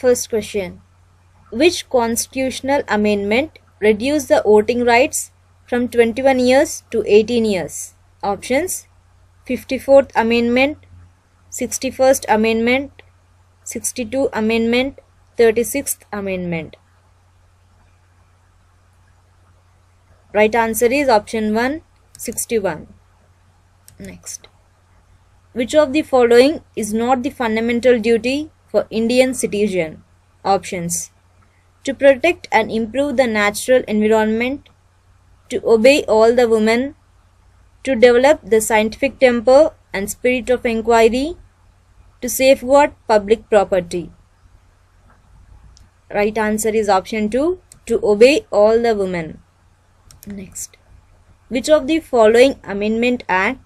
First question. Which constitutional amendment reduced the voting rights from 21 years to 18 years? Options: 54th Amendment, 61st Amendment, 62 Amendment, 36th Amendment. Right answer is option 1, 61. Next. Which of the following is not the fundamental duty for Indian citizen? Options: to protect and improve the natural environment, to obey all the women, to develop the scientific temper and spirit of inquiry, to safeguard public property. Right answer is option 2, to obey all the women. Next. Which of the following Amendment Act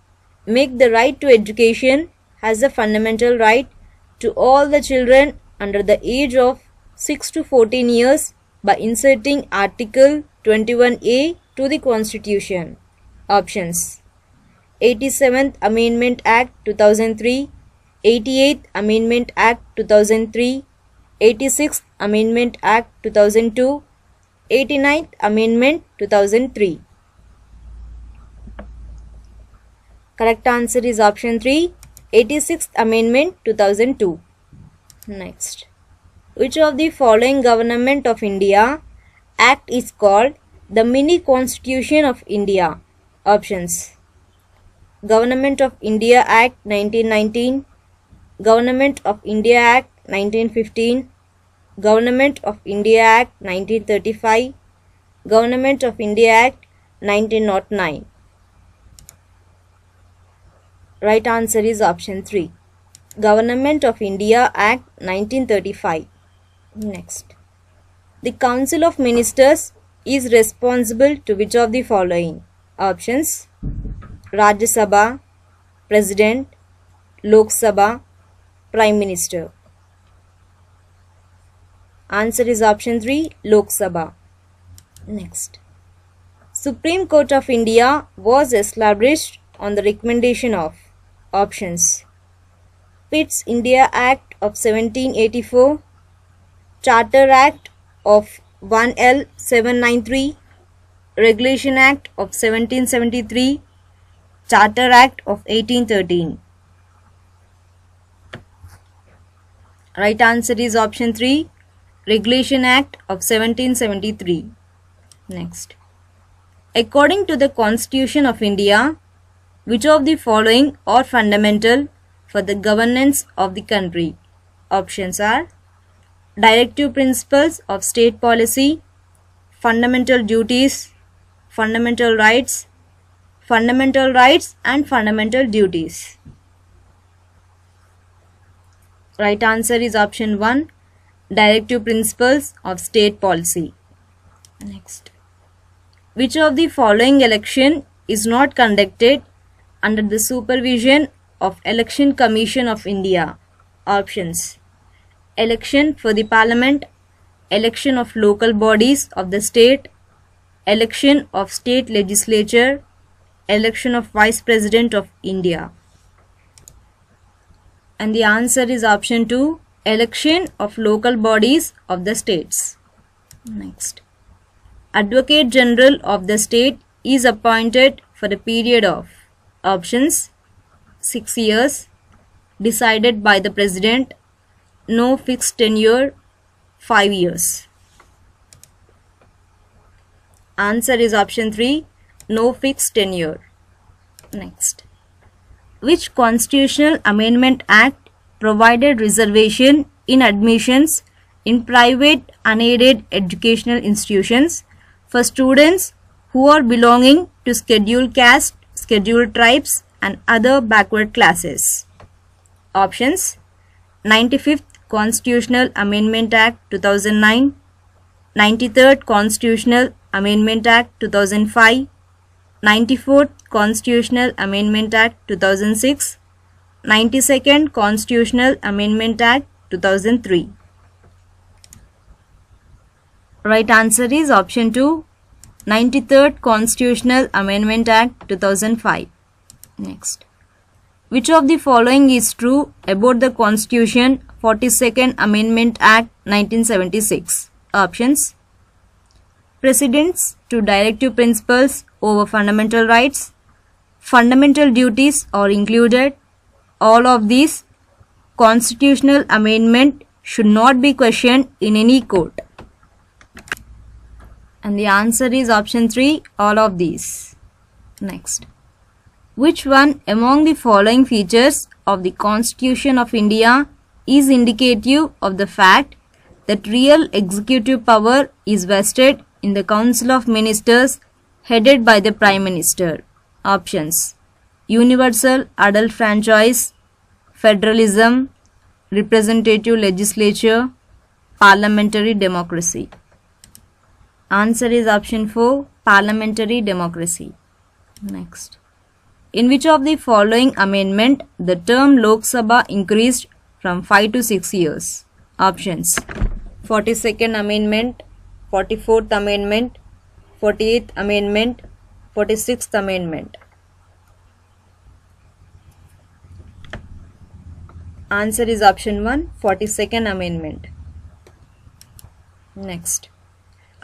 make the right to education as a fundamental right to all the children under the age of 6 to 14 years by inserting Article 21A to the Constitution? Options: 87th Amendment Act 2003, 88th Amendment Act 2003, 86th Amendment Act 2002, 89th Amendment 2003. Correct answer is option 3, 86th Amendment 2002. Next. Which of the following Government of India Act is called the Mini Constitution of India? Options: Government of India Act 1919, Government of India Act 1915, Government of India Act 1935, Government of India Act 1909. Right answer is option 3, Government of India Act 1935. Next. The Council of Ministers is responsible to which of the following? Options: Rajya Sabha, President, Lok Sabha, Prime Minister. Answer is option 3, Lok Sabha. Next. Supreme Court of India was established on the recommendation of. Options: Pitt's India Act of 1784, Charter Act of 1L 793, Regulation Act of 1773, Charter Act of 1813. Right answer is option 3, Regulation Act of 1773. Next. According to the Constitution of India, which of the following are fundamental for the governance of the country? Options are: Directive Principles of State Policy, Fundamental Duties, Fundamental Rights and Fundamental Duties. Right answer is option 1, Directive Principles of State Policy. Next. Which of the following election is not conducted under the supervision of Election Commission of India? Options: Election for the Parliament, Election of local bodies of the state, Election of state legislature, Election of Vice President of India. And the answer is option 2, Election of local bodies of the states. Next. Advocate General of the state is appointed for a period of. Options: 6 years, decided by the President, no fixed tenure, 5 years. Answer is option 3, no fixed tenure. Next. Which Constitutional Amendment Act provided reservation in admissions in private unaided educational institutions for students who are belonging to scheduled caste, scheduled tribes and other backward classes? Options: 95th Constitutional Amendment Act 2009, 93rd Constitutional Amendment Act 2005, 94th Constitutional Amendment Act 2006, 92nd Constitutional Amendment Act 2003. Right answer is option 2, 93rd Constitutional Amendment Act 2005. Next. Which of the following is true about the Constitution 42nd Amendment Act 1976. Options: precedents to directive principles over fundamental rights. Fundamental duties are included. All of these. Constitutional amendment should not be questioned in any court. And the answer is option 3, all of these. Next. Which one among the following features of the Constitution of India is indicative of the fact that real executive power is vested in the Council of Ministers headed by the Prime Minister? Options: universal adult franchise, federalism, representative legislature, parliamentary democracy. Answer is option 4, parliamentary democracy. Next. In which of the following amendment the term Lok Sabha increased from 5 to 6 years? Options: 42nd Amendment, 44th Amendment, 48th Amendment, 46th Amendment. Answer is option 1, 42nd Amendment. Next.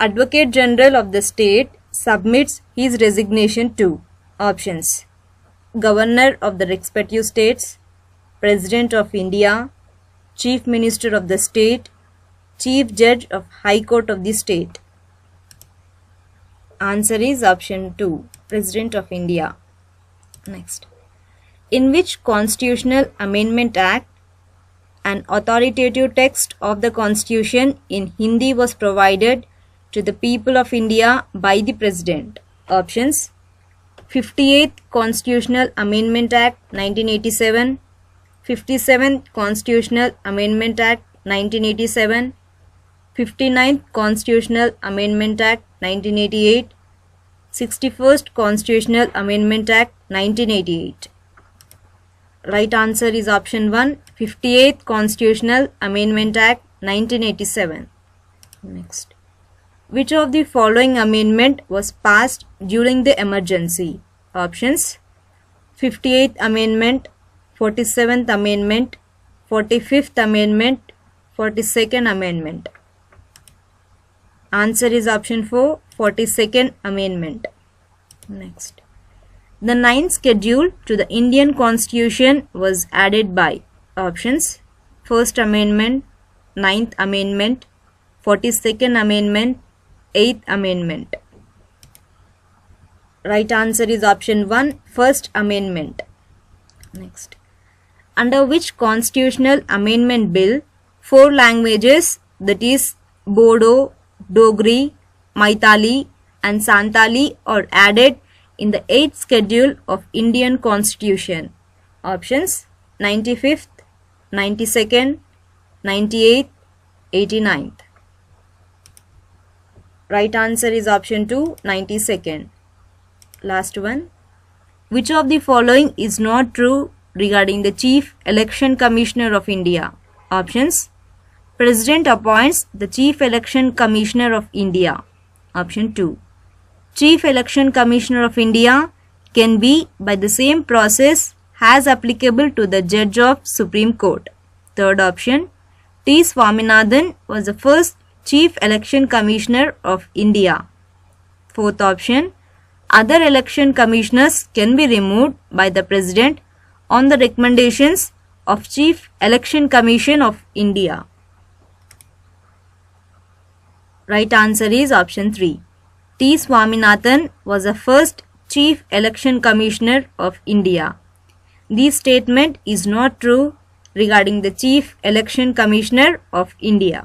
Advocate General of the state submits his resignation to. Options: Governor of the respective states, President of India, Chief Minister of the state, Chief Judge of High Court of the state. Answer is option 2, President of India. Next. In which Constitutional Amendment Act an authoritative text of the Constitution in Hindi was provided to the people of India by the President? Options: 58th Constitutional Amendment Act 1987, 57th Constitutional Amendment Act 1987, 59th Constitutional Amendment Act 1988, 61st Constitutional Amendment Act 1988. Right answer is option 1, 58th Constitutional Amendment Act 1987. Next. Which of the following amendment was passed during the emergency? Options: 58th Amendment, 47th Amendment, 45th Amendment, 42nd Amendment. Answer is option 4, 42nd Amendment. Next. The ninth schedule to the Indian Constitution was added by. Options: 1st Amendment, 9th Amendment, 42nd Amendment, 8th Amendment. Right answer is option 1, 1st Amendment. Next. Under which constitutional amendment bill 4 languages, that is Bodo, Dogri, Maithili and Santali, are added in the 8th schedule of Indian Constitution? Options: 95th, 92nd, 98th, 89th. Right answer is option 2, 92nd. Last one. Which of the following is not true regarding the Chief Election Commissioner of India? Options: President appoints the Chief Election Commissioner of India. Option 2. Chief Election Commissioner of India can be by the same process as applicable to the Judge of Supreme Court. Third option. T. Swaminathan was the first Chief Election Commissioner of India. Fourth option. Other election commissioners can be removed by the President on the recommendations of Chief Election Commission of India. Right answer is option 3. T. Swaminathan was the first Chief Election Commissioner of India. This statement is not true regarding the Chief Election Commissioner of India.